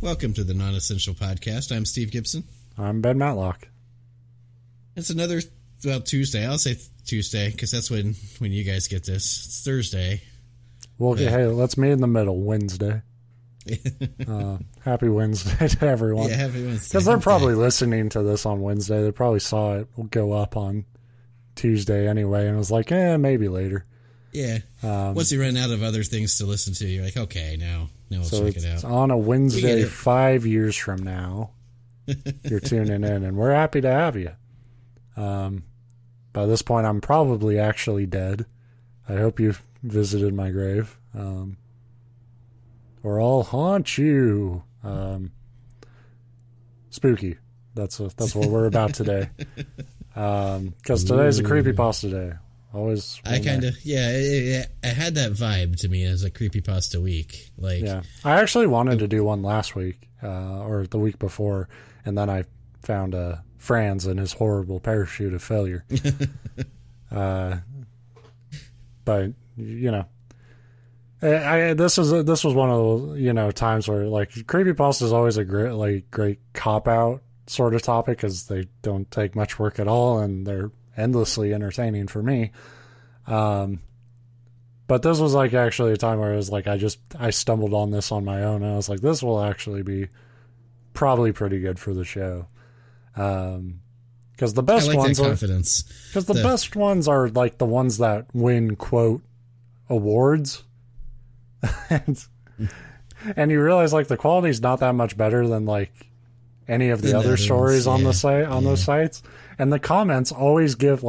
Welcome to the Non-Essential Podcast. I'm Steve Gibson. I'm Ben Matlock. It's another, Tuesday. I'll say Tuesday because that's when you guys get this. It's Thursday. Well, hey, let's meet in the middle, Wednesday. Happy Wednesday to everyone. Yeah, happy Wednesday. Because they're probably listening to this on Wednesday. They probably saw it go up on Tuesday anyway, and was like, maybe later. Yeah. Once you run out of other things to listen to, you're like, okay, now we'll check it out. It's on a Wednesday 5 years from now. You're tuning in, and we're happy to have you. By this point, I'm probably actually dead. I hope you've visited my grave. Or I'll haunt you. Spooky. That's what we're about today. Because today's a creepypasta day. Always. I kind of, it had that vibe to me as a creepypasta week. Yeah. I actually wanted to do one last week, or the week before, and then I found Franz and his horrible parachute of failure. But this was one of those times where creepypasta is always a great cop out sort of topic because they don't take much work at all and they're endlessly entertaining for me. But this was actually a time where it was I stumbled on this on my own and I was like, this will actually be probably pretty good for the show. Because the best ones are the best ones are the ones that win quote awards. and you realize the quality is not that much better than any of the other stories on the site on those sites. And the comments always give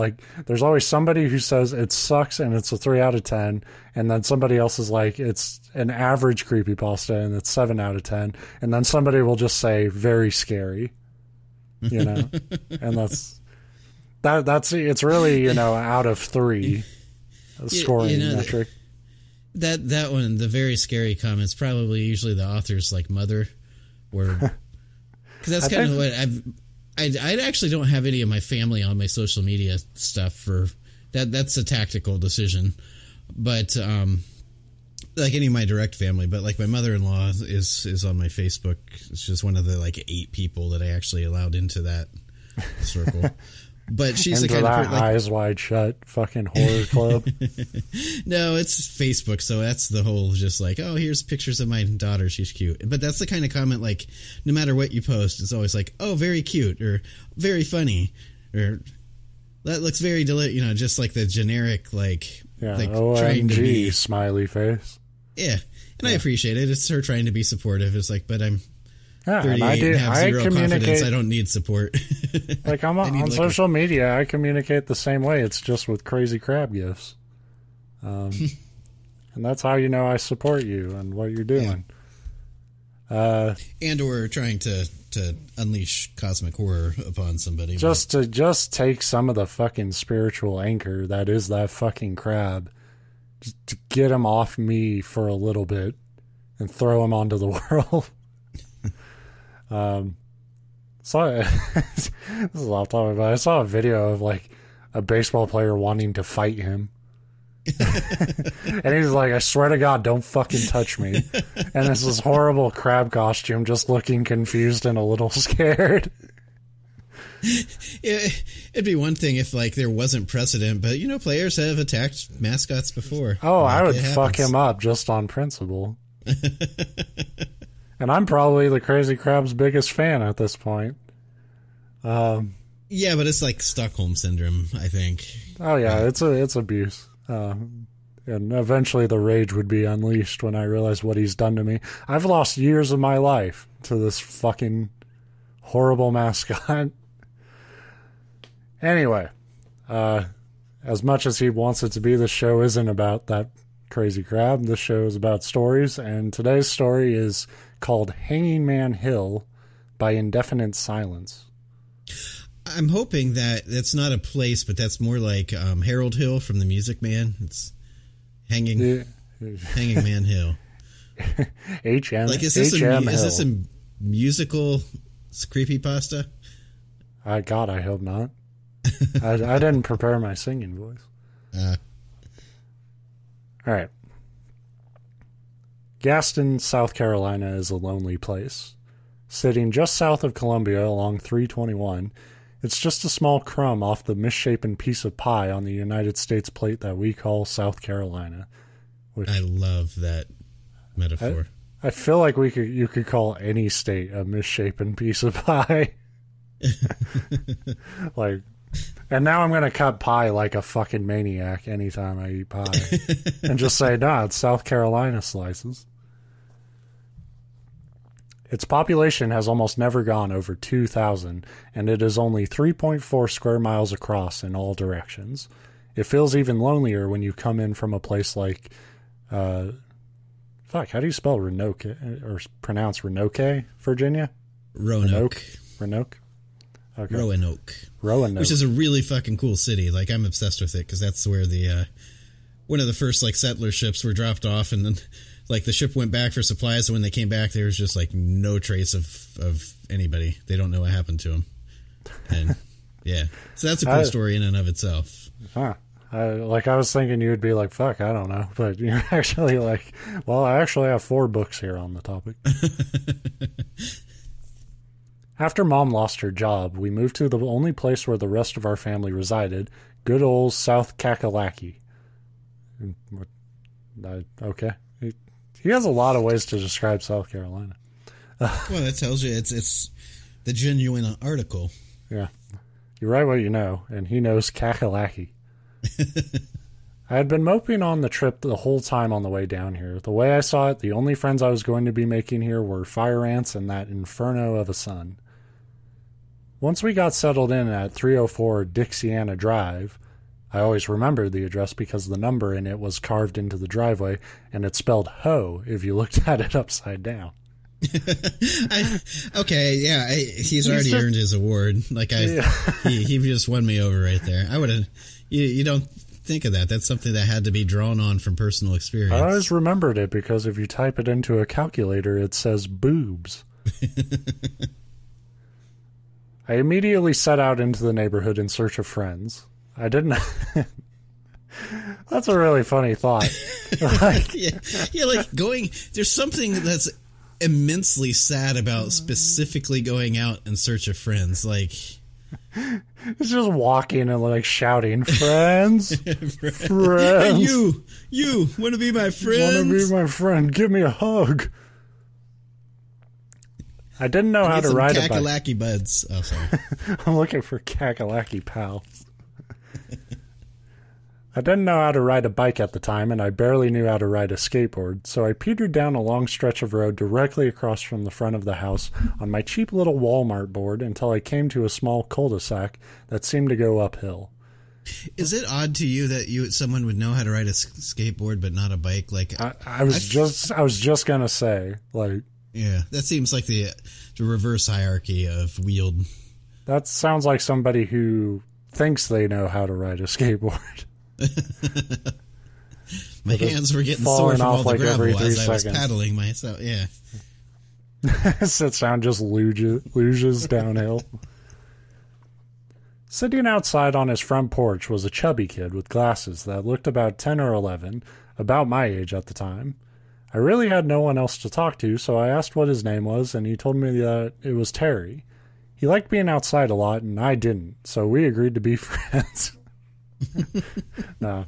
there's always somebody who says it sucks and it's a 3 out of 10, and then somebody else is it's an average creepypasta and it's 7 out of 10, and then somebody will just say very scary, and that's it's really out of 3 scoring metric. That one, the very scary comments, probably usually the author's mother, or because that's kind of what I actually don't have any of my family on my social media stuff for that. That's a tactical decision, but any of my direct family, but my mother-in-law is on my Facebook. It's just one of the 8 people that I actually allowed into that circle. But she's into the kind of eyes wide shut fucking horror club. No, it's Facebook, so that's the whole just oh, here's pictures of my daughter, she's cute. But that's the kind of comment no matter what you post, it's always oh, very cute or very funny or that looks very just the generic OMG, trying to be smiley face. Yeah, and I appreciate it. It's her trying to be supportive. It's but I'm 38 and have zero confidence. I don't need support. I'm on social media. I communicate the same way. It's just with crazy crab gifts. And that's how I support you and what you're doing. Yeah. And we're trying to unleash cosmic horror upon somebody. To take some of the fucking spiritual anchor that is that fucking crab, just to get him off me for a little bit and throw him onto the world. This is off topic, but I saw a video of a baseball player wanting to fight him. And he's I swear to God, don't fucking touch me. And it's this horrible crab costume, just looking confused and a little scared. It'd be one thing if there wasn't precedent, but players have attacked mascots before. Oh, I would fuck him up just on principle. And I'm probably the Crazy Crab's biggest fan at this point. Yeah, but it's Stockholm Syndrome, I think. Oh, yeah, it's abuse. And eventually the rage would be unleashed when I realize what he's done to me. I've lost years of my life to this fucking horrible mascot. Anyway, as much as he wants it to be, the show isn't about that Crazy Crab. This show is about stories, and today's story is called Hanging Man Hill by Indefinitesilence. I'm hoping that that's not a place, but that's more Harold Hill from The Music Man. It's Hanging Man Hill. HM. Is this a musical creepypasta? God, I hope not. I didn't prepare my singing voice. All right. Gaston, South Carolina is a lonely place. sitting just south of Columbia along 321. It's just a small crumb off the misshapen piece of pie on the United States plate that we call South Carolina. Which I love that metaphor. I feel like you could call any state a misshapen piece of pie. Like, and now I'm going to cut pie like a fucking maniac anytime I eat pie. And just say, nah, it's South Carolina slices. Its population has almost never gone over 2,000, and it is only 3.4 square miles across in all directions. It feels even lonelier when you come in from a place like, how do you spell Roanoke, or pronounce Roanoke, Virginia? Roanoke. Roanoke? Okay. Roanoke. Which is a really fucking cool city. Like, I'm obsessed with it, because that's where the, one of the first, like, settler ships were dropped off, and then, like, the ship went back for supplies, and when they came back, there was just, like, no trace of anybody. They don't know what happened to them. And, yeah. So that's a cool story in and of itself. Huh. I was thinking you would be like, fuck, I don't know. But you're actually like, well, I actually have 4 books here on the topic. After Mom lost her job, we moved to the only place where the rest of our family resided, good old South Kakalaki. Okay. He has a lot of ways to describe South Carolina. Well, that tells you it's the genuine article. Yeah. You write what you know, and he knows Kakalaki. I had been moping on the trip the whole time on the way down here. The way I saw it, the only friends I was going to be making here were fire ants and that inferno of a sun. Once we got settled in at 304 Dixiana Drive, I always remembered the address because the number in it was carved into the driveway, and it spelled ho if you looked at it upside down. He's already earned his award. Like, he just won me over right there. I would have. You don't think of that. That's something that had to be drawn on from personal experience. I always remembered it because if you type it into a calculator, it says boobs. I immediately set out into the neighborhood in search of friends. I didn't. That's a really funny thought. Like going. There's something that's immensely sad about specifically going out in search of friends. Like, it's just walking and like shouting, "Friends, friends! Hey, you want to be my friend? Want to be my friend? Give me a hug." I didn't know how to ride a bike. Kakalaki buds. Oh, sorry. I'm looking for Kakalaki pals. I didn't know how to ride a bike at the time, and I barely knew how to ride a skateboard, so I petered down a long stretch of road directly across from the front of the house on my cheap little Walmart board until I came to a small cul-de-sac that seemed to go uphill. Is it odd to you that someone would know how to ride a skateboard but not a bike? Like, I was just gonna say, like, yeah, that seems like the reverse hierarchy of wheeled. That sounds like somebody who thinks they know how to ride a skateboard. My hands were getting sore from all the gravel as I was paddling myself. Yeah. That sound just luges downhill. Sitting outside on his front porch was a chubby kid with glasses that looked about 10 or 11, about my age at the time. I really had no one else to talk to, so I asked what his name was, and he told me that it was Terry. He liked being outside a lot, and I didn't, so we agreed to be friends. No.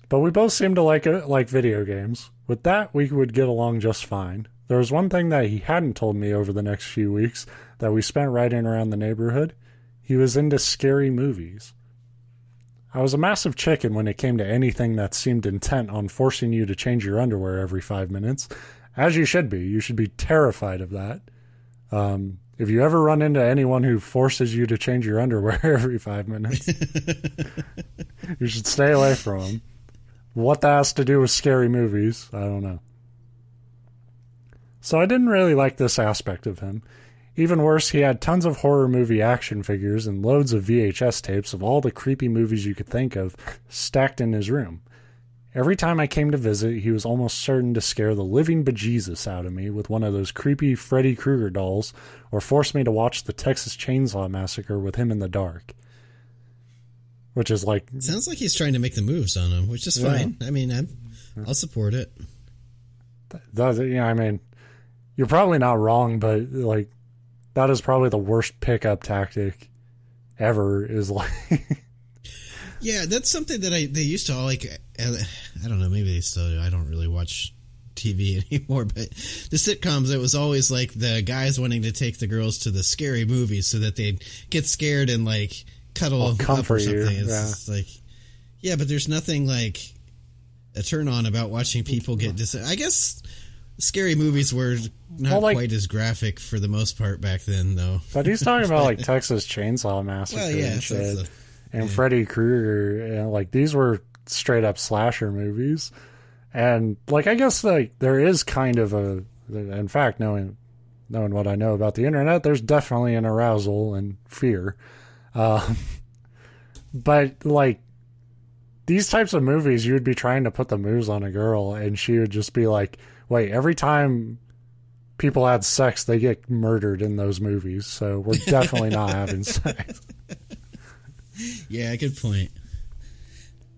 But we both seemed to like video games. With that, we would get along just fine. There was one thing that he hadn't told me over the next few weeks that we spent riding around the neighborhood. He was into scary movies. I was a massive chicken when it came to anything that seemed intent on forcing you to change your underwear every 5 minutes. As you should be. You should be terrified of that. If you ever run into anyone who forces you to change your underwear every 5 minutes, you should stay away from them. What that has to do with scary movies, I don't know. So I didn't really like this aspect of him. Even worse, he had tons of horror movie action figures and loads of VHS tapes of all the creepy movies you could think of stacked in his room. Every time I came to visit, he was almost certain to scare the living bejesus out of me with one of those creepy Freddy Krueger dolls or force me to watch the Texas Chainsaw Massacre with him in the dark. Which is like... Sounds like he's trying to make the moves on him, which is fine. I mean, I'll support it. I mean... you're probably not wrong, but like that is probably the worst pickup tactic ever. Is like, yeah, that's something that they used to all like. I don't know, maybe they still do. I don't really watch TV anymore, but the sitcoms, it was always like the guys wanting to take the girls to the scary movies so that they'd get scared and like cuddle up or something. It's just like, yeah, but there's nothing like a turn on about watching people get I guess scary movies were not quite as graphic for the most part back then, though. But he's talking about like Texas Chainsaw Massacre and shit, and Freddy Krueger, and like these were straight up slasher movies. And like I guess like there is kind of in fact, knowing what I know about the internet, there's definitely an arousal and fear. But like these types of movies, you would be trying to put the moves on a girl, and she would just be like, wait, every time people had sex, they get murdered in those movies, so we're definitely not having sex. Yeah, good point.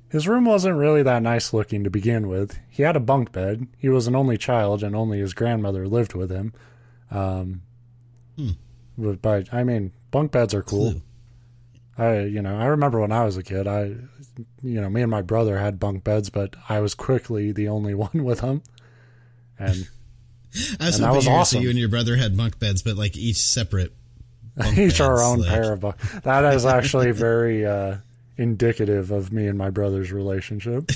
His room wasn't really that nice looking to begin with. He had a bunk bed. He was an only child, and only his grandmother lived with him. But I mean, bunk beds are cool. I remember when I was a kid, me and my brother had bunk beds, but I was quickly the only one with them. And that was awesome. So you and your brother had bunk beds, but like each separate bunk each beds, our own pair of bunk. That is actually very indicative of me and my brother's relationship.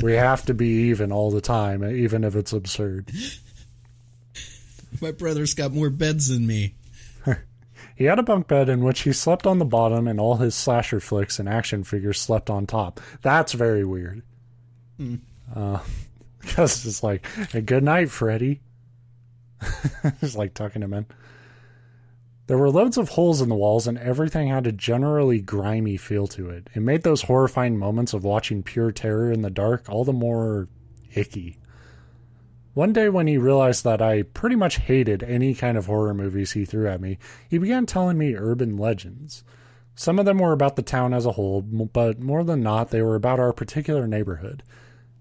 We have to be even all the time, even if it's absurd. My brother's got more beds than me. He had a bunk bed in which he slept on the bottom, and all his slasher flicks and action figures slept on top. That's very weird. Because it's like, hey, good night, Freddy. Just like tucking him in. There were loads of holes in the walls, and everything had a generally grimy feel to it. It made those horrifying moments of watching pure terror in the dark all the more icky. One day when he realized that I pretty much hated any kind of horror movies he threw at me, he began telling me urban legends. Some of them were about the town as a whole, but more than not, they were about our particular neighborhood.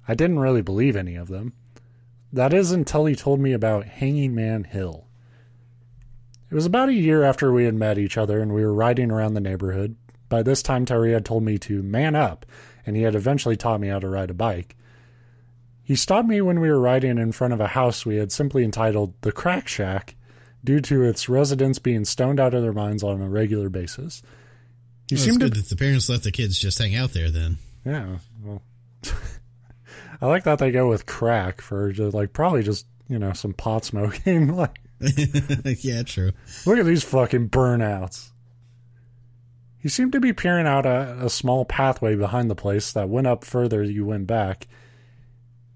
I didn't really believe any of them. That is until he told me about Hanging Man Hill. It was about a year after we had met each other and we were riding around the neighborhood. By this time, Terry had told me to man up, and he had eventually taught me how to ride a bike. He stopped me when we were riding in front of a house we had simply entitled The Crack Shack, due to its residents being stoned out of their minds on a regular basis. It's good that the parents let the kids just hang out there then. Yeah, well, I like that they go with crack for just, like, probably just, some pot smoking. Like, yeah, true. Look at these fucking burnouts. He seemed to be peering out a small pathway behind the place that went up further as you went back.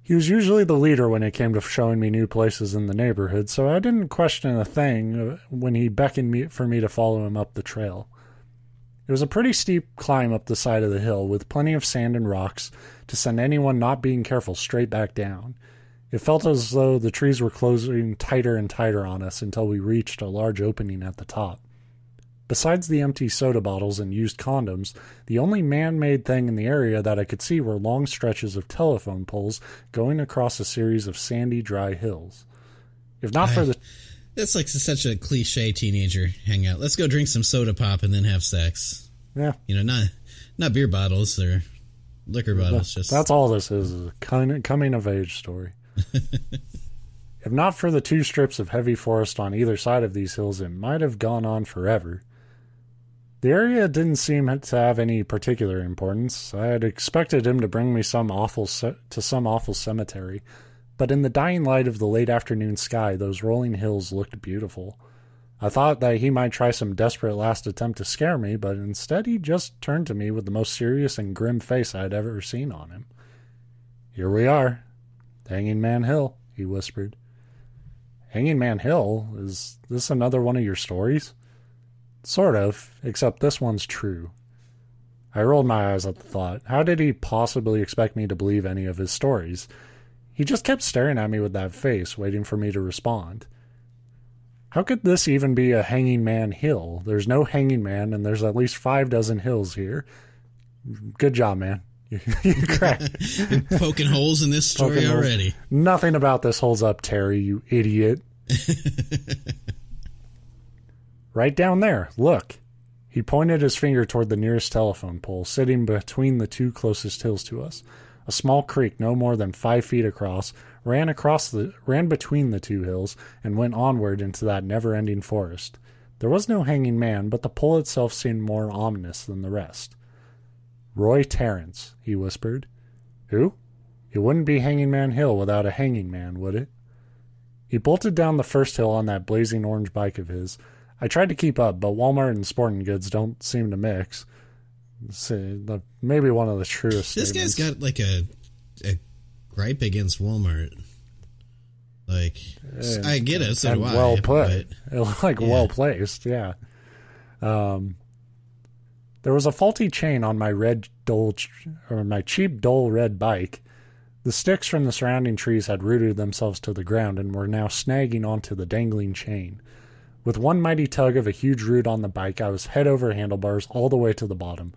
He was usually the leader when it came to showing me new places in the neighborhood, so I didn't question a thing when he beckoned for me to follow him up the trail. It was a pretty steep climb up the side of the hill, with plenty of sand and rocks to send anyone not being careful straight back down. It felt as though the trees were closing tighter and tighter on us until we reached a large opening at the top. Besides the empty soda bottles and used condoms, the only man-made thing in the area that I could see were long stretches of telephone poles going across a series of sandy, dry hills. If not for the... That's like such a cliche teenager hangout. Let's go drink some soda pop and then have sex. Yeah. Not beer bottles or liquor bottles. That's all this is a coming-of-age story. If not for the 2 strips of heavy forest on either side of these hills, it might have gone on forever. The area didn't seem to have any particular importance. I had expected him to bring me to some awful cemetery, but in the dying light of the late afternoon sky, those rolling hills looked beautiful. I thought that he might try some desperate last attempt to scare me, but instead he just turned to me with the most serious and grim face I had ever seen on him. "Here we are, Hanging Man Hill," he whispered. "Hanging Man Hill? Is this another one of your stories?" "Sort of, except this one's true." I rolled my eyes at the thought. How did he possibly expect me to believe any of his stories? He just kept staring at me with that face, waiting for me to respond. How could this even be a Hanging Man Hill? There's no hanging man, and there's at least 6 hills here. Good job, man. You crack. You're poking holes in this story already. Nothing about this holds up, Terry, you idiot. Right down there, look. He pointed his finger toward the nearest telephone pole, sitting between the two closest hills to us. A small creek, no more than 5 feet across, ran between the two hills and went onward into that never-ending forest. There was no hanging man, but the pole itself seemed more ominous than the rest. "Roy Terrence," he whispered. "Who? It wouldn't be Hanging Man Hill without a hanging man, would it?" He bolted down the first hill on that blazing orange bike of his. I tried to keep up, but Walmart and sporting goods don't seem to mix. Maybe one of the truest This statements. guy's got like a gripe against Walmart. Like, I get it, so do I. Well put. But, well placed, yeah. There was a faulty chain on my my cheap dull red bike. The sticks from the surrounding trees had rooted themselves to the ground and were now snagging onto the dangling chain. With one mighty tug of a huge root on the bike, I was head over handlebars all the way to the bottom.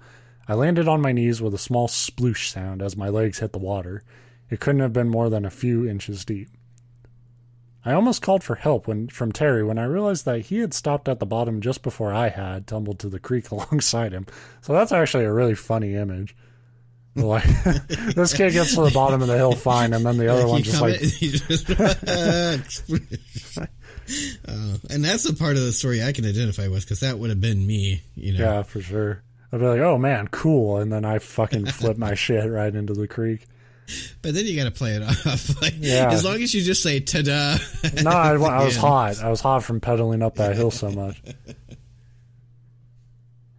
I landed on my knees with a small sploosh sound as my legs hit the water. It couldn't have been more than a few inches deep. I almost called for help from Terry when I realized that he had stopped at the bottom just before I had tumbled to the creek alongside him. So that's actually a really funny image. Like, this kid gets to the bottom of the hill fine, and then the other one just like... and that's the part of the story I can identify with, because that would have been me, you know. Yeah, for sure. I'd be like, oh man, cool, and then I fucking flip my shit right into the creek. But then you got to play it off. Like, yeah. As long as you just say ta-da. No, I was hot. I was hot from pedaling up that hill so much.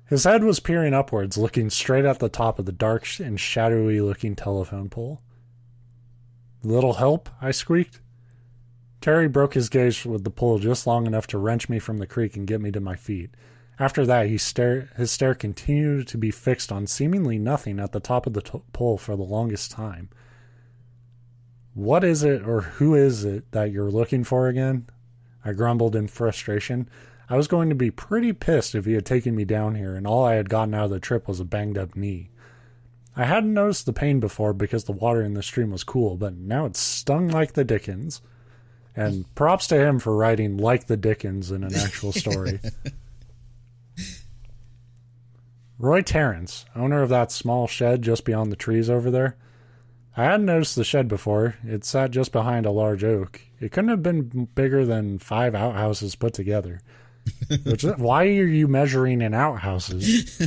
His head was peering upwards, looking straight at the top of the dark and shadowy-looking telephone pole. "Little help?" I squeaked. Terry broke his gaze with the pole just long enough to wrench me from the creek and get me to my feet. After that, his stare continued to be fixed on seemingly nothing at the top of the pole for the longest time. "What is it, or who is it, that you're looking for again?" I grumbled in frustration. I was going to be pretty pissed if he had taken me down here, and all I had gotten out of the trip was a banged-up knee. I hadn't noticed the pain before because the water in the stream was cool, but now it stung like the dickens. And props to him for writing like the dickens in an actual story. Roy Terrence, owner of that small shed just beyond the trees over there. I hadn't noticed the shed before. It sat just behind a large oak. It couldn't have been bigger than 5 outhouses put together. Why are you measuring in outhouses?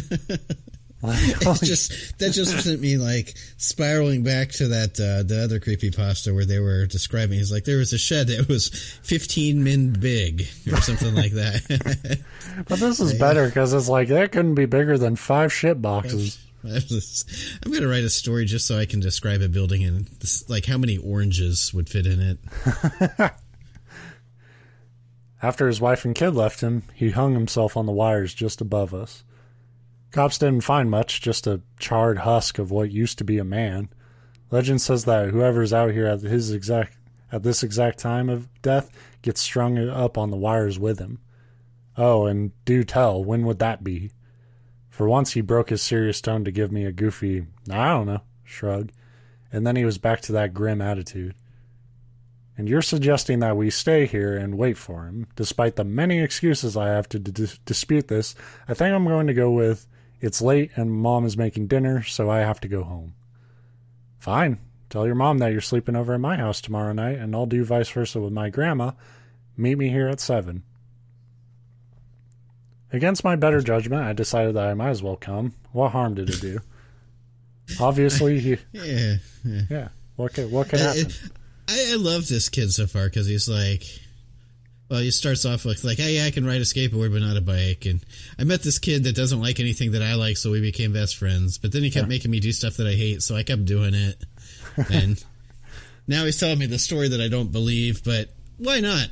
That just sent me like spiraling back to that the other creepypasta where they were describing. He's like, there was a shed that was 15 men big or something like that. But this is better because it's like that couldn't be bigger than 5 shit boxes. I'm going to write a story just so I can describe a building and like how many oranges would fit in it. After his wife and kid left him, he hung himself on the wires just above us. Cops didn't find much, just a charred husk of what used to be a man. Legend says that whoever's out here at this exact time of death gets strung up on the wires with him. Oh, and do tell, when would that be? For once he broke his serious tone to give me a goofy, I don't know, shrug, and then he was back to that grim attitude. And you're suggesting that we stay here and wait for him. Despite the many excuses I have to dispute this, I think I'm going to go with, it's late and Mom is making dinner, so I have to go home. Fine. Tell your mom that you're sleeping over at my house tomorrow night, and I'll do vice versa with my grandma. Meet me here at 7. Against my better judgment, I decided that I might as well come. What harm did it do? Obviously, yeah. What could happen? I love this kid so far because he's like, well, he starts off with like, hey, I can ride a skateboard but not a bike. And I met this kid that doesn't like anything that I like, so we became best friends. But then he kept making me do stuff that I hate, so I kept doing it. And now he's telling me the story that I don't believe, but why not?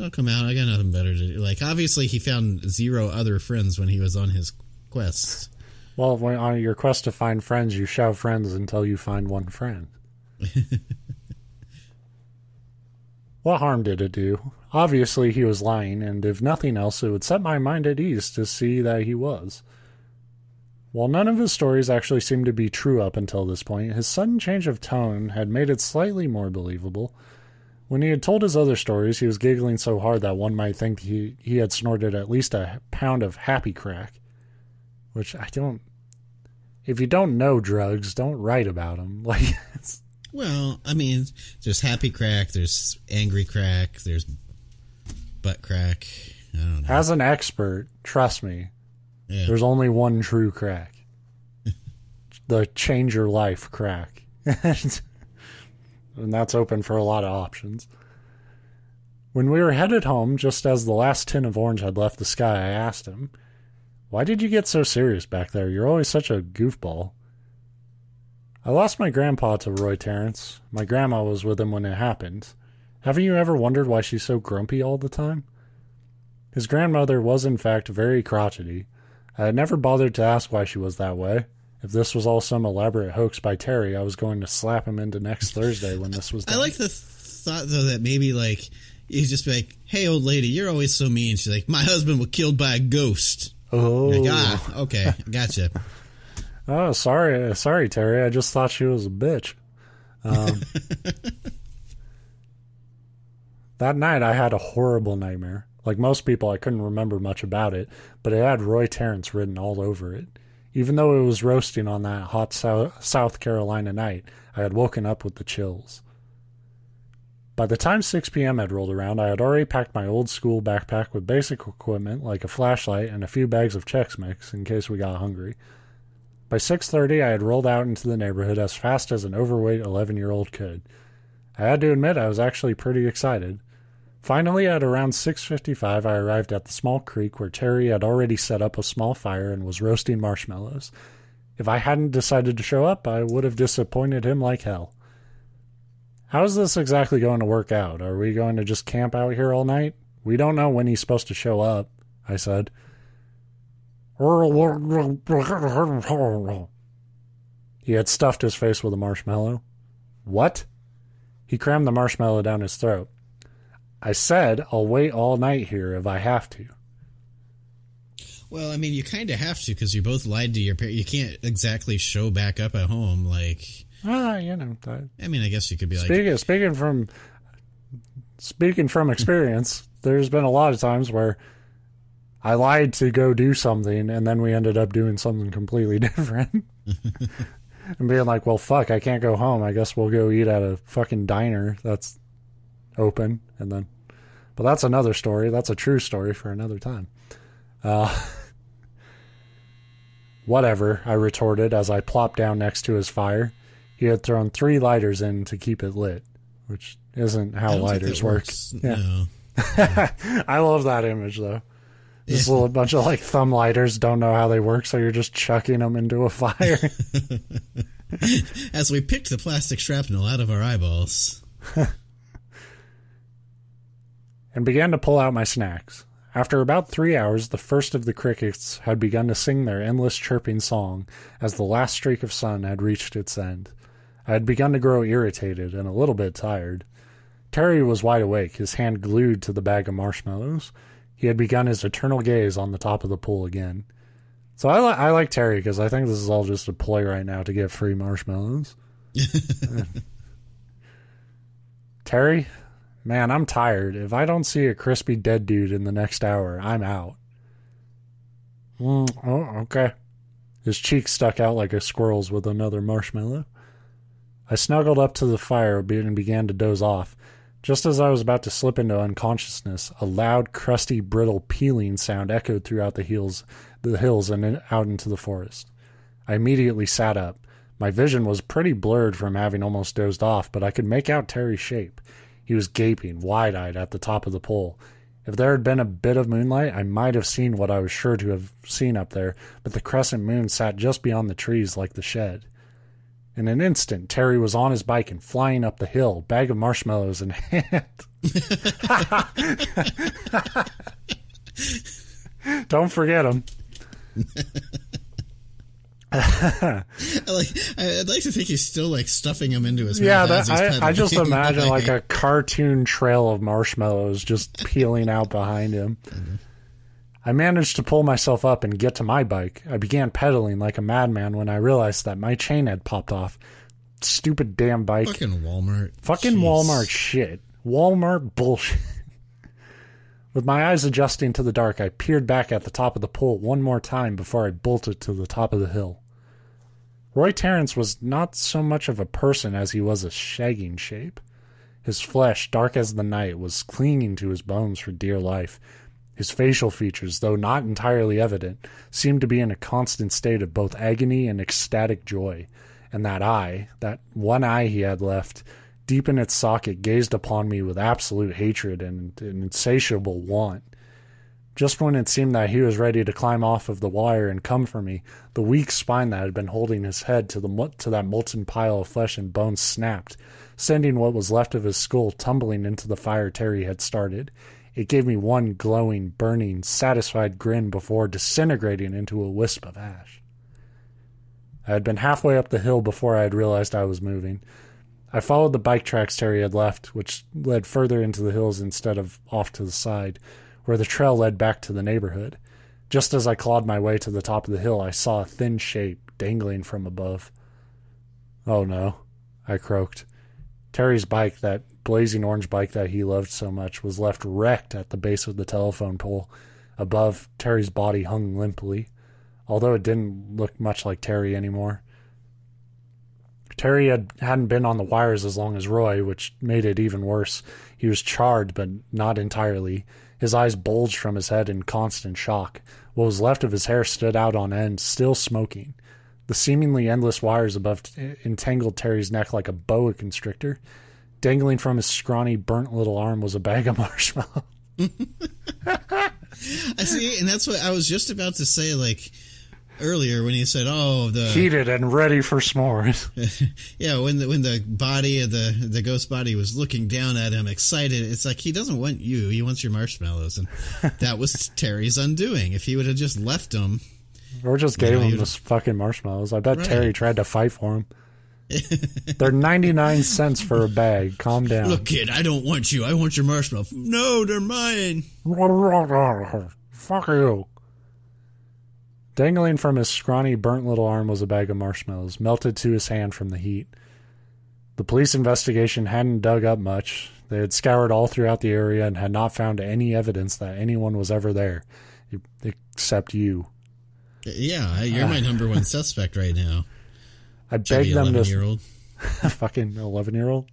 I'll come out. I got nothing better to do. Like, obviously he found 0 other friends when he was on his quests. Well, when on your quest to find friends, you shove friends until you find one friend. What harm did it do? Obviously he was lying, and if nothing else, it would set my mind at ease to see that he was. While none of his stories actually seemed to be true up until this point, his sudden change of tone had made it slightly more believable. When he had told his other stories, he was giggling so hard that one might think he had snorted at least a pound of happy crack. Which I don't... If you don't know drugs, don't write about them. Like, well, I mean, there's happy crack, there's angry crack, there's butt crack. I don't know. As an expert, trust me, there's only one true crack. The change your life crack. And that's open for a lot of options. When we were headed home, just as the last tin of orange had left the sky, I asked him, "Why did you get so serious back there? You're always such a goofball." "I lost my grandpa to Roy Terrence. My grandma was with him when it happened. Haven't you ever wondered why she's so grumpy all the time?" His grandmother was in fact very crotchety. I had never bothered to ask why she was that way. If this was all some elaborate hoax by Terry, I was going to slap him into next Thursday when this was done. I like the thought, though, that maybe, like, he'd just be like, "Hey, old lady, you're always so mean." She's like, "My husband was killed by a ghost." Oh. You're like, okay, gotcha. Oh, sorry, Terry. I just thought she was a bitch. That night, I had a horrible nightmare. Like most people, I couldn't remember much about it, but it had Roy Terrence written all over it. Even though it was roasting on that hot South Carolina night, I had woken up with the chills. By the time 6 p.m. had rolled around, I had already packed my old school backpack with basic equipment like a flashlight and a few bags of Chex Mix in case we got hungry. By 6:30, I had rolled out into the neighborhood as fast as an overweight 11-year-old could. I had to admit I was actually pretty excited. Finally, at around 6:55, I arrived at the small creek where Terry had already set up a small fire and was roasting marshmallows. If I hadn't decided to show up, I would have disappointed him like hell. "How is this exactly going to work out? Are we going to just camp out here all night? We don't know when he's supposed to show up," I said. He had stuffed his face with a marshmallow. "What?" He crammed the marshmallow down his throat. "I said I'll wait all night here if I have to." Well, I mean, you kind of have to because you both lied to your parents. You can't exactly show back up at home like... You know. I mean, I guess you could be Speaking from experience, there's been a lot of times where I lied to go do something and then we ended up doing something completely different. And being like, well, fuck, I can't go home. I guess we'll go eat at a fucking diner that's open. And then, but that's another story. That's a true story for another time. Whatever, I retorted as I plopped down next to his fire. He had thrown 3 lighters in to keep it lit, which isn't how lighters work. Yeah. No. I love that image, though. This little bunch of like thumb lighters don't know how they work, so you're just chucking them into a fire. As we picked the plastic shrapnel out of our eyeballs. And began to pull out my snacks. After about 3 hours, the first of the crickets had begun to sing their endless chirping song as the last streak of sun had reached its end. I had begun to grow irritated and a little bit tired. Terry was wide awake, his hand glued to the bag of marshmallows. He had begun his eternal gaze on the top of the pool again. So I like Terry because I think this is all just a ploy right now to get free marshmallows. Terry, man, I'm tired. If I don't see a crispy dead dude in the next hour, I'm out. Oh, okay. His cheek stuck out like a squirrel's with another marshmallow. I snuggled up to the fire and began to doze off. Just as I was about to slip into unconsciousness, a loud, crusty, brittle peeling sound echoed throughout the hills and out into the forest. I immediately sat up. My vision was pretty blurred from having almost dozed off, but I could make out Terry's shape. He was gaping, wide-eyed, at the top of the pole. If there had been a bit of moonlight, I might have seen what I was sure to have seen up there, but the crescent moon sat just beyond the trees like the shed. In an instant, Terry was on his bike and flying up the hill, bag of marshmallows in hand. Don't forget him. I'd like to think he's still like stuffing them into his mouth. Yeah, I just imagine like a cartoon trail of marshmallows just peeling out behind him. Mm-hmm. I managed to pull myself up and get to my bike. I began pedaling like a madman when I realized that my chain had popped off. Stupid damn bike. Fucking Walmart. Fucking Jeez. Walmart shit. Walmart bullshit. With my eyes adjusting to the dark, I peered back at the top of the pole one more time before I bolted to the top of the hill. Roy Terrence was not so much of a person as he was a shagging shape. His flesh, dark as the night, was clinging to his bones for dear life. His facial features, though not entirely evident, seemed to be in a constant state of both agony and ecstatic joy. And that eye, that one eye he had left, deep in its socket, gazed upon me with absolute hatred and an insatiable want. Just when it seemed that he was ready to climb off of the wire and come for me, the weak spine that had been holding his head to that molten pile of flesh and bones snapped, sending what was left of his skull tumbling into the fire Terry had started. It gave me one glowing, burning, satisfied grin before disintegrating into a wisp of ash. I had been halfway up the hill before I had realized I was moving. I followed the bike tracks Terry had left, which led further into the hills instead of off to the side, where the trail led back to the neighborhood. Just as I clawed my way to the top of the hill, I saw a thin shape dangling from above. "Oh no," I croaked. Terry's bike, that blazing orange bike that he loved so much, was left wrecked at the base of the telephone pole. Above, Terry's body hung limply, although it didn't look much like Terry anymore. Terry hadn't been on the wires as long as Roy, which made it even worse. He was charred, but not entirely. His eyes bulged from his head in constant shock. What was left of his hair stood out on end, still smoking. The seemingly endless wires above entangled Terry's neck like a boa constrictor. Dangling from his scrawny, burnt little arm was a bag of marshmallows. I see, and that's what I was just about to say, like, earlier when you said, "Oh, the heated and ready for s'mores." Yeah, when the body of the ghost body was looking down at him, excited. It's like he doesn't want you; he wants your marshmallows, and that was Terry's undoing. If he would have just left him, or just gave him this fucking marshmallows, I bet Terry tried to fight for him. They're 99 cents for a bag. Calm down. Look, kid, I don't want you. I want your marshmallow. No, they're mine. Fuck you. Dangling from his scrawny, burnt little arm was a bag of marshmallows, melted to his hand from the heat. The police investigation hadn't dug up much. They had scoured all throughout the area and had not found any evidence that anyone was ever there, except you. Yeah, you're my number one suspect right now. I begged them to... 11-year-old. Fucking 11-year-old?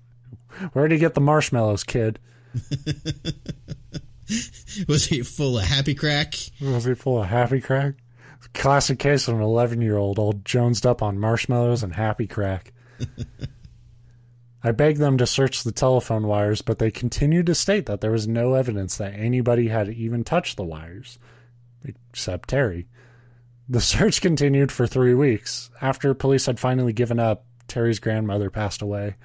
Where'd you get the marshmallows, kid? Was he full of happy crack? Was he full of happy crack? Classic case of an 11-year-old all jonesed up on marshmallows and happy crack. I begged them to search the telephone wires, but they continued to state that there was no evidence that anybody had even touched the wires, except Terry. The search continued for 3 weeks. After police had finally given up, Terry's grandmother passed away.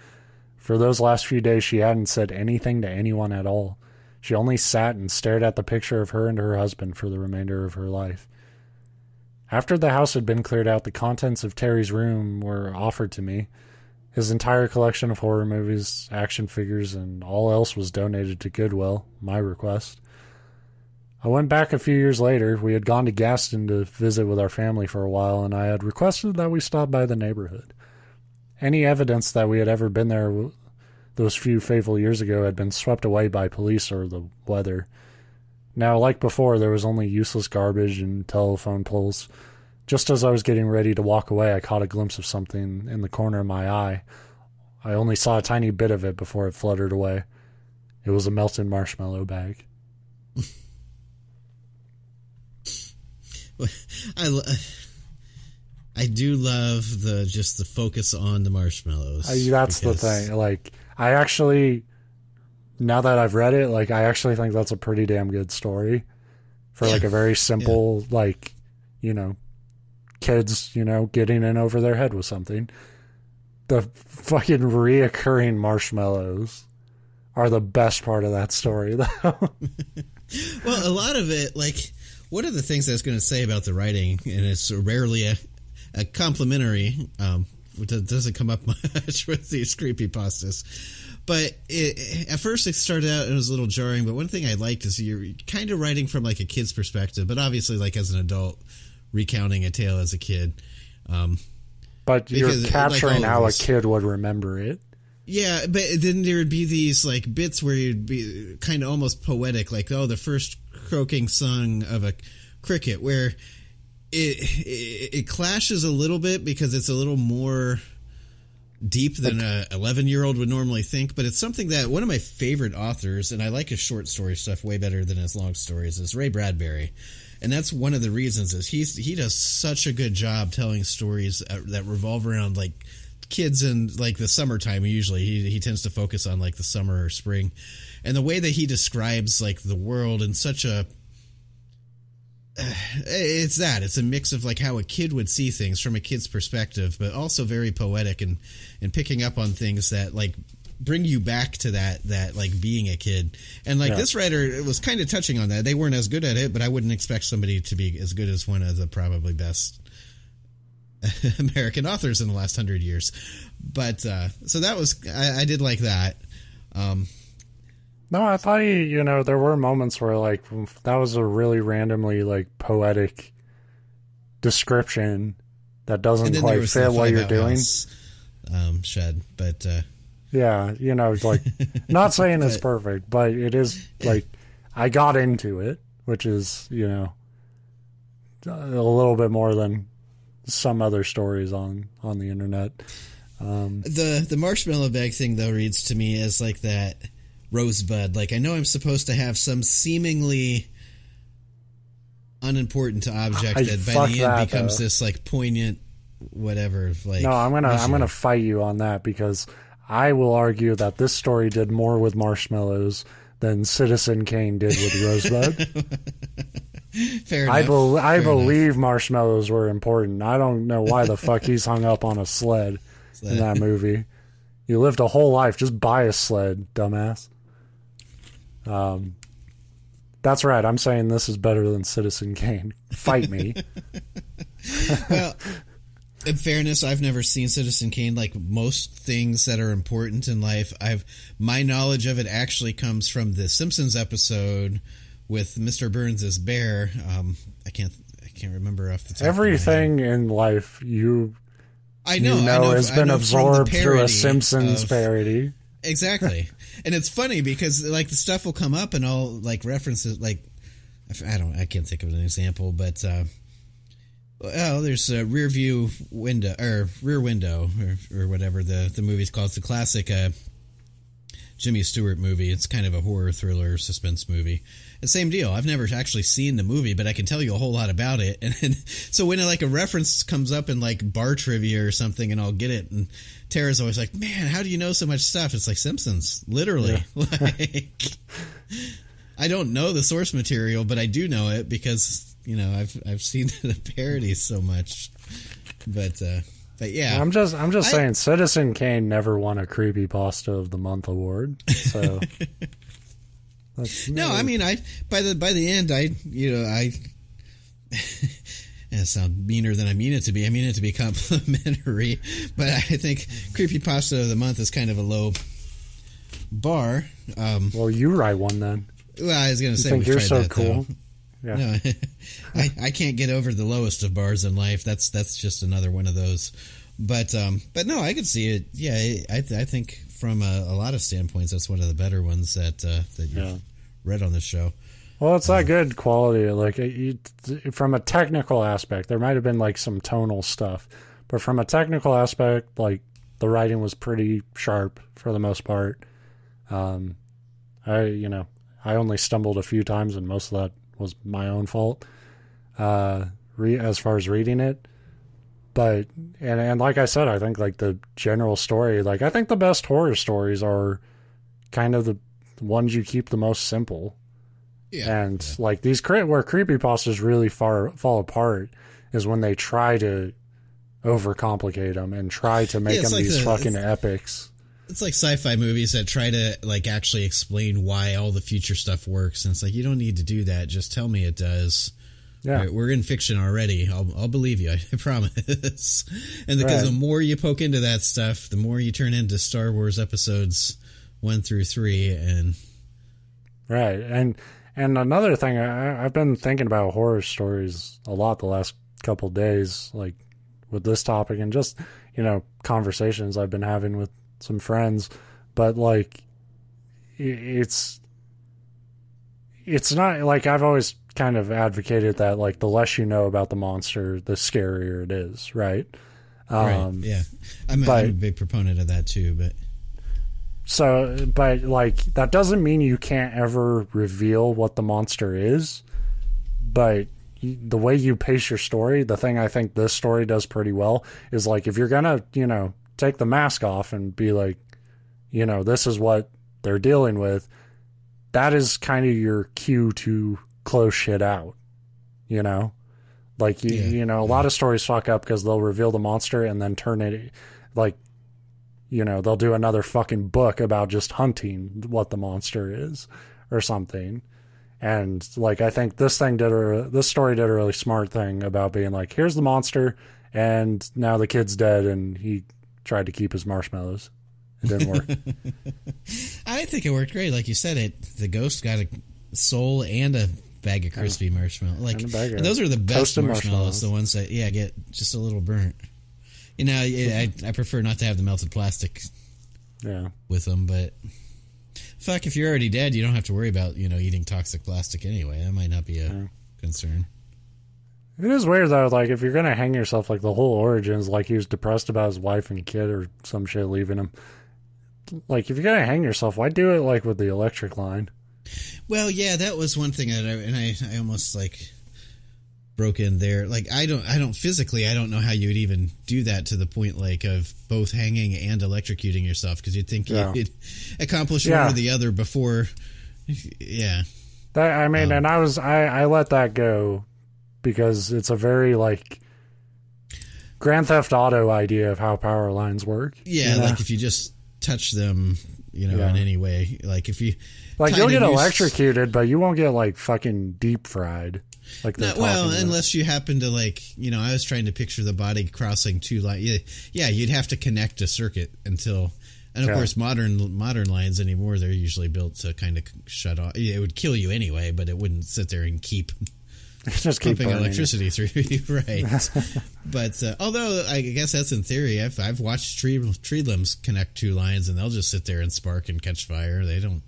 For those last few days, she hadn't said anything to anyone at all. She only sat and stared at the picture of her and her husband for the remainder of her life. After the house had been cleared out, the contents of Terry's room were offered to me. His entire collection of horror movies, action figures, and all else was donated to Goodwill, my request. I went back a few years later. We had gone to Gaston to visit with our family for a while, and I had requested that we stop by the neighborhood. Any evidence that we had ever been there those few fateful years ago had been swept away by police or the weather. Now, like before, there was only useless garbage and telephone poles. Just as I was getting ready to walk away, I caught a glimpse of something in the corner of my eye. I only saw a tiny bit of it before it fluttered away. It was a melted marshmallow bag. I do love the focus on the marshmallows. That's the thing. Like, I actually, now that I've read it, like, I actually think that's a pretty damn good story for like a very simple, like, you know, kids, you know, getting in over their head with something. The fucking reoccurring marshmallows are the best part of that story, though. Well, a lot of it, like, one of the things I was going to say about the writing, and it's rarely a complimentary doesn't come up much with these creepypastas. But at first it started out, it was a little jarring, but one thing I liked is you're kind of writing from like a kid's perspective, but obviously like as an adult recounting a tale as a kid. But you're capturing how a kid would remember it. Yeah, but then there would be these like bits where you'd be kind of almost poetic, like, oh, the first croaking song of a cricket, where it clashes a little bit because it's a little more deep than a 11-year-old would normally think, but it's something that one of my favorite authors, and I like his short story stuff way better than his long stories, is Ray Bradbury. And that's one of the reasons is he does such a good job telling stories that revolve around like kids in like the summertime. Usually he tends to focus on like the summer or spring, and the way that he describes like the world in such a it's a mix of like how a kid would see things from a kid's perspective, but also very poetic and picking up on things that like bring you back to that like being a kid. And like this writer was kind of touching on that. They weren't as good at it, but I wouldn't expect somebody to be as good as one of the probably best American authors in the last 100 years. But so that was I did like that. No, I thought there were moments where like that was a really randomly like poetic description that doesn't quite fit what you're doing. Shed, but yeah, like not saying it's perfect, but it is like I got into it, which is a little bit more than some other stories on the internet. The marshmallow bag thing though reads to me as like that rosebud. Like I know I'm supposed to have some seemingly unimportant object that by the end becomes this like poignant whatever. Like no, I'm gonna fight you on that because I will argue that this story did more with marshmallows than Citizen Kane did with Rosebud. Fair enough. I believe marshmallows were important. I don't know why the fuck he's hung up on a sled in that movie. You lived a whole life, just buy a sled, dumbass. That's right. I'm saying this is better than Citizen Kane. Fight me. Well, in fairness, I've never seen Citizen Kane. Like most things that are important in life, my knowledge of it actually comes from the Simpsons episode with Mr. Burns' bear. I can't remember off the top. Everything in life I know has been absorbed through a Simpsons parody. Exactly. And it's funny because like the stuff will come up and I'll like references like I can't think of an example, but there's a rear window or whatever the movie's called. It's a classic Jimmy Stewart movie. It's kind of a horror thriller suspense movie. The same deal. I've never actually seen the movie, but I can tell you a whole lot about it. And so when like a reference comes up in like bar trivia or something, and I'll get it, and Tara's always like, "Man, how do you know so much stuff?" It's like Simpsons, literally. Yeah. Like, I don't know the source material, but I do know it because I've seen the parodies so much. But yeah, I'm just saying, Citizen Kane never won a Creepypasta of the Month award. So. No, I mean, by the end, I sound meaner than I mean it to be. I mean it to be complimentary, but I think Creepypasta of the Month is kind of a low bar. Well, you write one then. Well, I was going to say, think you're so cool. Yeah. No, I can't get over the lowest of bars in life. That's just another one of those. But no, I could see it. Yeah, I think from a lot of standpoints, that's one of the better ones that you've read on this show. Well, it's that good quality. Like from a technical aspect, there might have been like some tonal stuff, but from a technical aspect, like the writing was pretty sharp for the most part. I only stumbled a few times, and most of that was my own fault. As far as reading it. But, and like I said, I think like the general story, like I think the best horror stories are kind of the ones you keep the most simple. Yeah. And like these, where creepypastas really fall apart is when they try to overcomplicate them and try to make them like these fucking epics. It's like sci-fi movies that try to like actually explain why all the future stuff works. And it's like, you don't need to do that. Just tell me it does. Yeah. We're in fiction already. I'll believe you. I promise. And because the more you poke into that stuff, the more you turn into Star Wars episodes 1 through 3. And right. And another thing, I've been thinking about horror stories a lot the last couple days, like with this topic and just, conversations I've been having with some friends. But like, it's not like I've always kind of advocated that like the less you know about the monster, the scarier it is, right? Right. Yeah, I'm a big proponent of that too. But like that doesn't mean you can't ever reveal what the monster is. But the way you pace your story, the thing I think this story does pretty well is like if you're gonna take the mask off and be like, this is what they're dealing with. That is kind of your cue to close shit out, like a lot of stories fuck up because they'll reveal the monster and then turn it like, they'll do another fucking book about just hunting what the monster is or something. And like, I think this story did a really smart thing about being like, here's the monster and now the kid's dead and he tried to keep his marshmallows. It didn't work. I think it worked great. Like you said, the ghost got a soul and a bag of crispy marshmallows. Like those are the best marshmallows. The ones that get just a little burnt. I prefer not to have the melted plastic. With them, but fuck, if you're already dead, you don't have to worry about eating toxic plastic anyway. That might not be a concern. It is weird though, like if you're gonna hang yourself, like the whole origin is like he was depressed about his wife and kid or some shit leaving him. Like if you're gonna hang yourself, why do it like with the electric line? Well, yeah, that was one thing I almost like broke in there. Like I don't know how you would even do that to the point like of both hanging and electrocuting yourself, because you'd think you'd accomplish one or the other before. Yeah. And I let that go because it's a very like Grand Theft Auto idea of how power lines work. Yeah, like if you just touch them, in any way, like if you you'll get electrocuted, but you won't get like fucking deep fried. Like unless you happen to like, I was trying to picture the body crossing two lines. Yeah, you'd have to connect a circuit until, and of course modern lines anymore, they're usually built to kind of shut off. It would kill you anyway, but it wouldn't sit there and keep just pumping electricity through you, right? But although I guess that's in theory. I've watched tree limbs connect two lines, and they'll just sit there and spark and catch fire. They don't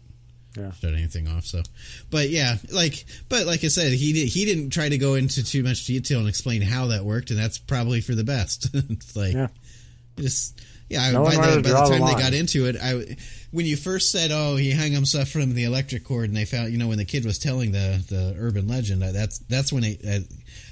shut anything off. So, but like I said, he didn't try to go into too much detail and explain how that worked, and that's probably for the best. It's like by the time they got into it, when you first said, "Oh, he hung himself from the electric cord," and they found, when the kid was telling the urban legend, that's when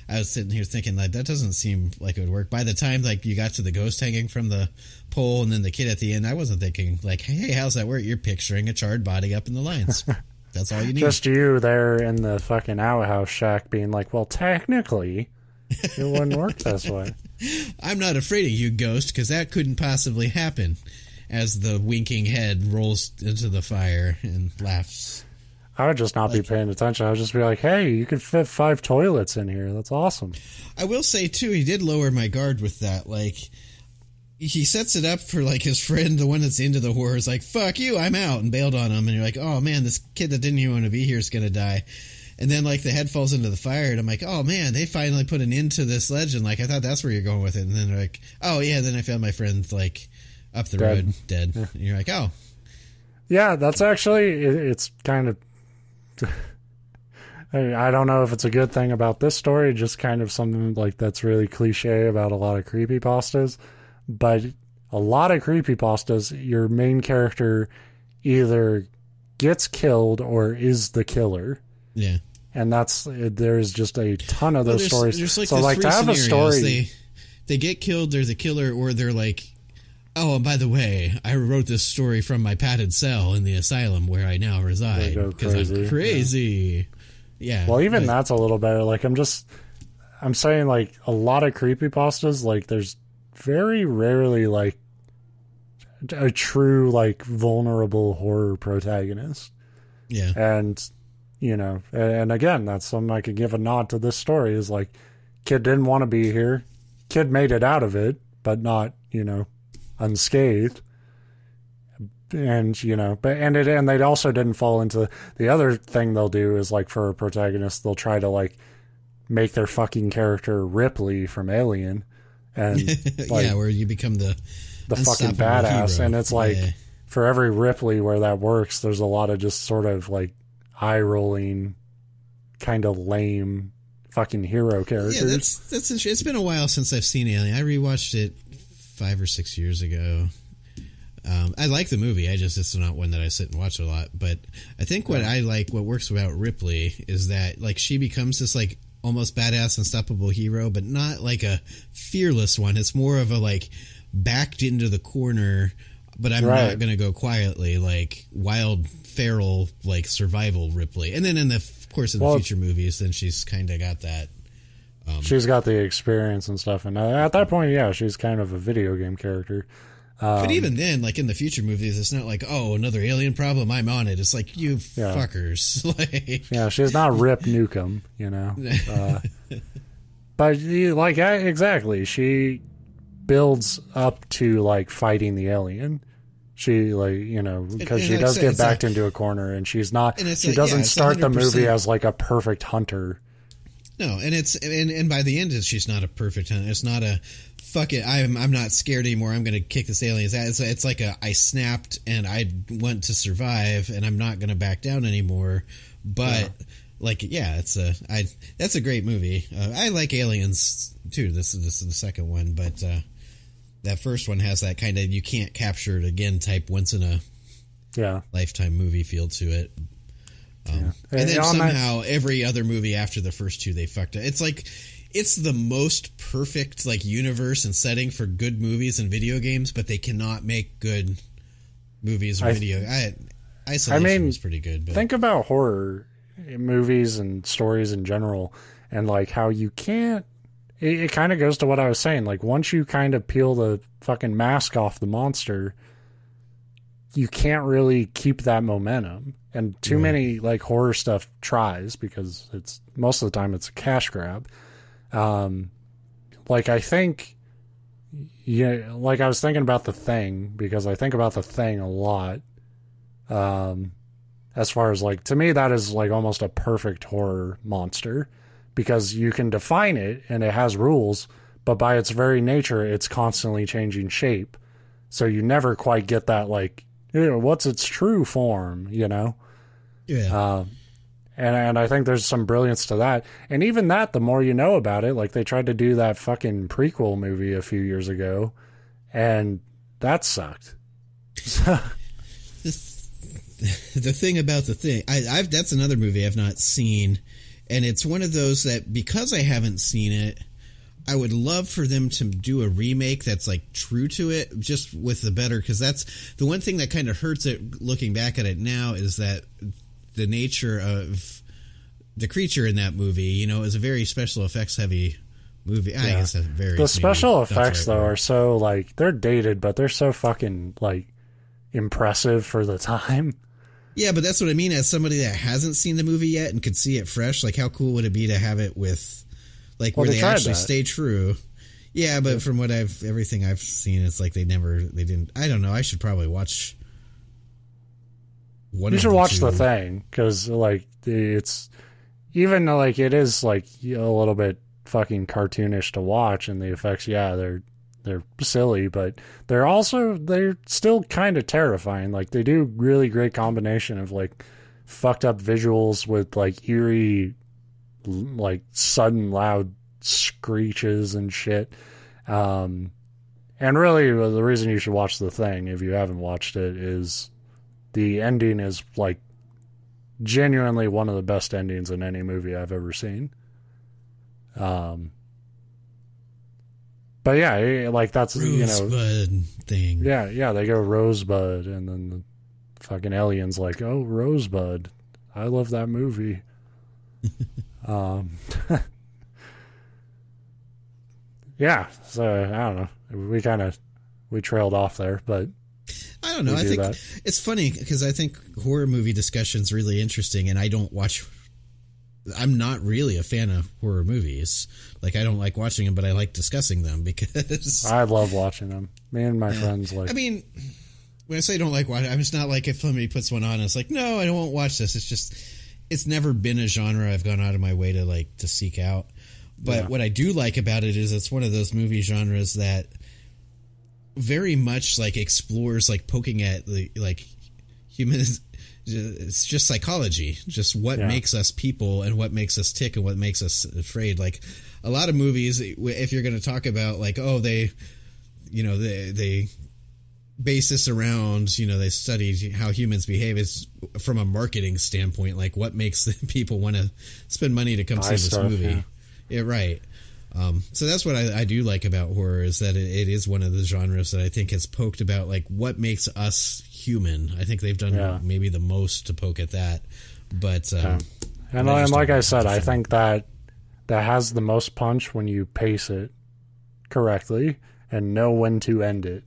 I was sitting here thinking that doesn't seem like it would work. By the time like you got to the ghost hanging from the pole and then the kid at the end, I wasn't thinking like, "Hey, how's that work?" You're picturing a charred body up in the lines. That's all you need. Just you there in the fucking outhouse shack being like, "Well, technically, it wouldn't work this way." I'm not afraid of you, ghost, because that couldn't possibly happen. As the winking head rolls into the fire and laughs. I would just not be paying attention. I would just be like, hey, you could fit 5 toilets in here. That's awesome. I will say, too, he did lower my guard with that. Like, he sets it up for, like, his friend, the one that's into the horror, is like, fuck you, I'm out, and bailed on him. And you're like, oh, man, this kid that didn't even want to be here is going to die. And then, like, the head falls into the fire, and I'm like, oh, man, they finally put an end to this legend. Like, I thought that's where you're going with it. And then they're like, oh, yeah, then I found my friend, like, up the road, dead. Yeah. And you're like, oh. Yeah, that's actually, it's kind of, I don't know if it's a good thing about this story, just kind of something like that's really cliche about a lot of creepypastas. But a lot of creepypastas, your main character either gets killed or is the killer. Yeah. And there's just a ton of those stories. There's like so like to have a story. They get killed, they're the killer, or they're like, oh, and by the way, I wrote this story from my padded cell in the asylum where I now reside because I'm crazy. Yeah. Well, even that's a little better. Like I'm saying like a lot of creepypastas, like there's very rarely like a true like vulnerable horror protagonist. Yeah. And you know, and again, that's something I could give a nod to this story is like, kid didn't want to be here. Kid made it out of it, but not, you know, unscathed. And, you know, and they also didn't fall into the other thing they'll do is like for a protagonist, they'll try to like make their fucking character Ripley from Alien. And like, yeah, where you become the fucking badass. Hero. And it's like, for every Ripley where that works, there's a lot of just sort of like eye rolling, kind of lame fucking hero characters. Yeah, that's interesting. It's been a while since I've seen Alien. I rewatched it 5 or 6 years ago. I like the movie. It's not one that I sit and watch a lot. But I think what works about Ripley is that like she becomes this like almost badass, unstoppable hero, but not like a fearless one. It's more of a like backed into the corner, but I'm not going to go quietly, like wild, feral, like survival Ripley. And then in the future movies, then she's kind of got that. She's got the experience and stuff. And at that point, yeah, she's kind of a video game character. But even then, like in the future movies, it's not like, oh, another alien problem, I'm on it. It's like, you fuckers. Like, yeah, she's not Rip Nukem, you know. But like, exactly, she builds up to like fighting the alien. She like, you know, because she does get backed into a corner, and she's not. She doesn't start the movie as like a perfect hunter. No, and it's and by the end, she's not a perfect hunter. It's not a fuck it. I'm not scared anymore. I'm going to kick this alien's ass. It's like I snapped and I want to survive, and I'm not going to back down anymore. But that's a great movie. I like Aliens too. This is the second one, but that first one has that kind of you can't capture it again type once in a lifetime movie feel to it. And then somehow every other movie after the first two they fucked up. It's like it's the most perfect like universe and setting for good movies and video games, but they cannot make good movies or Isolation was pretty good. But. Think about horror movies and stories in general, and like how you can't. It kind of goes to what I was saying. Like once you kind of peel the fucking mask off the monster, you can't really keep that momentum. And too many like horror stuff tries because it's most of the time it's a cash grab. Like I think, like I was thinking about The Thing because I think about The Thing a lot. As far as like, to me, that is like almost a perfect horror monster because you can define it and it has rules, but by its very nature, it's constantly changing shape. So you never quite get that like, what's its true form, you know? Yeah. And I think there's some brilliance to that. And even that, the more you know about it, like they tried to do that fucking prequel movie a few years ago, and that sucked. The thing about The Thing, that's another movie I've not seen, and it's one of those that because I haven't seen it, I would love for them to do a remake that's like true to it, just with the better, because that's the one thing that kind of hurts it looking back at it now is that the nature of the creature in that movie, you know, is a very special effects heavy movie. I guess that's very. The special effects though are so like they're dated, but they're so fucking like impressive for the time. Yeah, but that's what I mean. As somebody that hasn't seen the movie yet and could see it fresh, like how cool would it be to have it with, like where they actually stay true? Yeah, but from what everything I've seen, it's like they didn't. I don't know. I should probably watch. You should watch The Thing because like it's even like it is like a little bit fucking cartoonish to watch, and the effects, they're silly, but they're still kind of terrifying. Like they do really great combination of like fucked up visuals with like eerie, like sudden loud screeches and shit. And really the reason you should watch The Thing if you haven't watched it is the ending is like genuinely one of the best endings in any movie I've ever seen. But yeah, like that's Rosebud thing. Yeah, they go Rosebud, and then the fucking alien's like, oh, Rosebud, I love that movie. Yeah, so I don't know. We trailed off there, but I don't know. I think it's funny because I think horror movie discussion's really interesting, and I'm not really a fan of horror movies. Like, I don't like watching them, but I like discussing them because I love watching them. Me and my friends like. I mean, when I say I don't like watching, it's not like if somebody puts one on, and it's like, no, I won't watch this. It's just, it's never been a genre I've gone out of my way to seek out. But what I do like about it is it's one of those movie genres that very much like explores like poking at the like humans. It's just psychology, just what makes us people and what makes us tick and what makes us afraid. Like a lot of movies, if you're going to talk about like, oh, they base this around, they studied how humans behave. It's from a marketing standpoint, like what makes the people want to spend money to come see this movie. Yeah, right. So that's what I do like about horror is that it is one of the genres that I think has poked about like what makes us human. I think they've done maybe the most to poke at that. But and like I said, I think that has the most punch when you pace it correctly and know when to end it.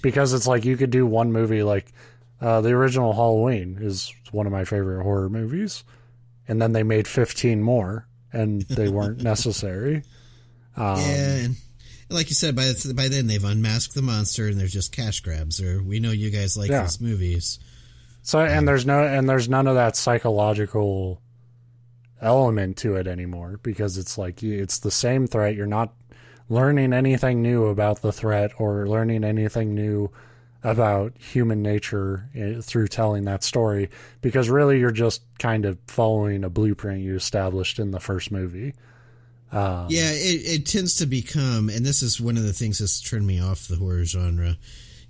Because it's like you could do one movie like the original Halloween is one of my favorite horror movies, and then they made 15 more. And they weren't necessary. And like you said, by then they've unmasked the monster, and they're just cash grabs. Or we know you guys like these movies. So and there's none of that psychological element to it anymore because it's like it's the same threat. You're not learning anything new about the threat or learning anything new about human nature through telling that story, because really you're just kind of following a blueprint you established in the first movie. It tends to become, and this is one of the things that's turned me off the horror genre,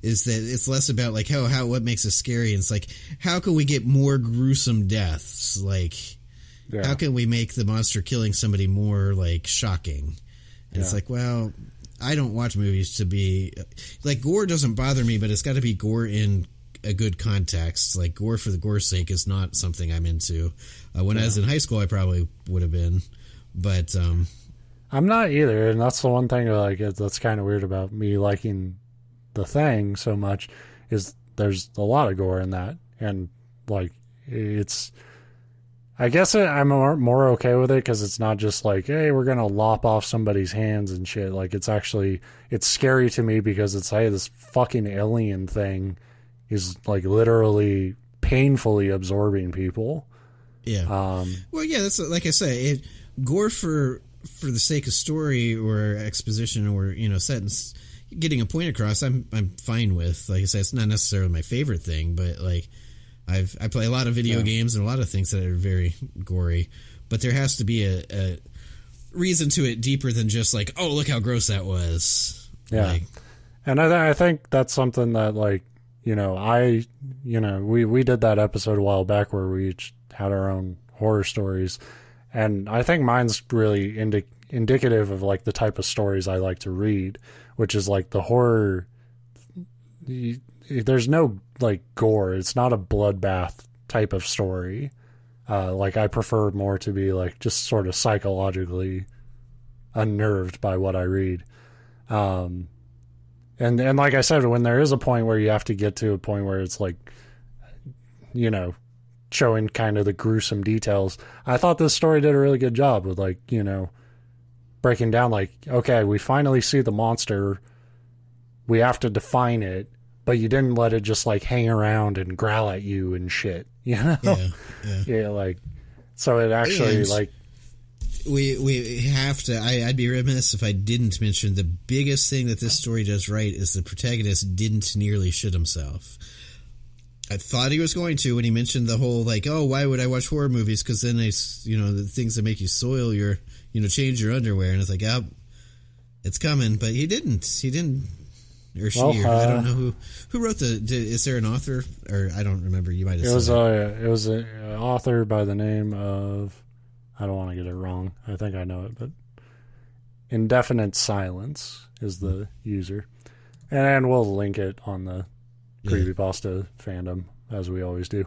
is that it's less about like what makes it scary, and it's like how can we get more gruesome deaths? Like how can we make the monster killing somebody more like shocking? And it's like, well, I don't watch movies to be like gore doesn't bother me, but it's got to be gore in a good context. Like gore for the gore's sake is not something I'm into. When I was in high school, I probably would have been, but I'm not either. And that's the one thing like that's kind of weird about me liking The Thing so much is there's a lot of gore in that, and like it's. I guess I'm more okay with it because it's not just like, hey, we're going to lop off somebody's hands and shit. Like, it's scary to me because it's, hey, this fucking alien thing is, like, literally painfully absorbing people. Yeah. Well, yeah, that's like I say, gore for the sake of story or exposition or, sentence, getting a point across, I'm fine with. Like I said, it's not necessarily my favorite thing, but, like, I play a lot of video games and a lot of things that are very gory, but there has to be a reason to it deeper than just like, oh, look how gross that was. Yeah. Like, and I think that's something that like, we did that episode a while back where we each had our own horror stories. And I think mine's really indicative of like the type of stories I like to read, which is like the horror. There's no like gore. It's not a bloodbath type of story. Like I prefer more to be like just sort of psychologically unnerved by what I read. And like I said, when there is a point where you have to get to a point where it's like, showing kind of the gruesome details, I thought this story did a really good job with like, breaking down like, okay, we finally see the monster. We have to define it. But you didn't let it just like hang around and growl at you and shit, Yeah, like so it actually like we have to. I'd be remiss if I didn't mention the biggest thing that this story does right is the protagonist didn't nearly shit himself. I thought he was going to when he mentioned the whole like, oh, why would I watch horror movies? Because then they, the things that make you soil your, change your underwear, and it's like, oh, it's coming, but he didn't. He didn't. Or she, or I don't know who wrote is there an author? Or I don't remember. You might have said it was an author by the name of, I don't want to get it wrong. I think I know it, but Indefinitesilence is the user. And we'll link it on the Creepypasta fandom, as we always do.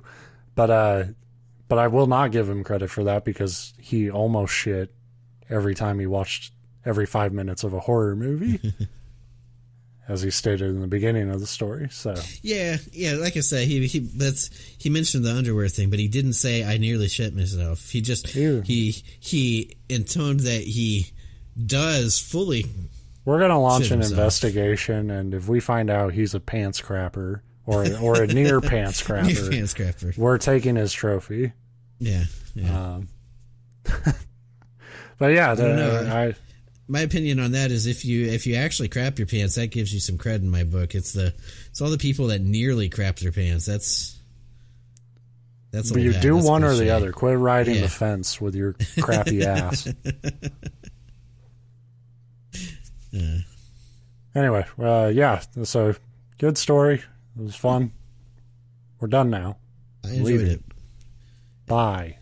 But I will not give him credit for that because he almost shit every time he watched every 5 minutes of a horror movie. as he stated in the beginning of the story. So yeah, like I said, he mentioned the underwear thing, but he didn't say I nearly shit myself. He just he intoned that he does fully. We're gonna launch an investigation, and if we find out he's a pants crapper or a near pants crapper, we're taking his trophy. Yeah. But yeah, my opinion on that is if you actually crap your pants, that gives you some cred in my book. It's all the people that nearly crap their pants. That's but you do one or the other. Quit riding the fence with your crappy ass. Anyway, so good story. It was fun. We're done now. I enjoyed it. Bye.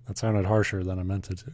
That sounded harsher than I meant it to.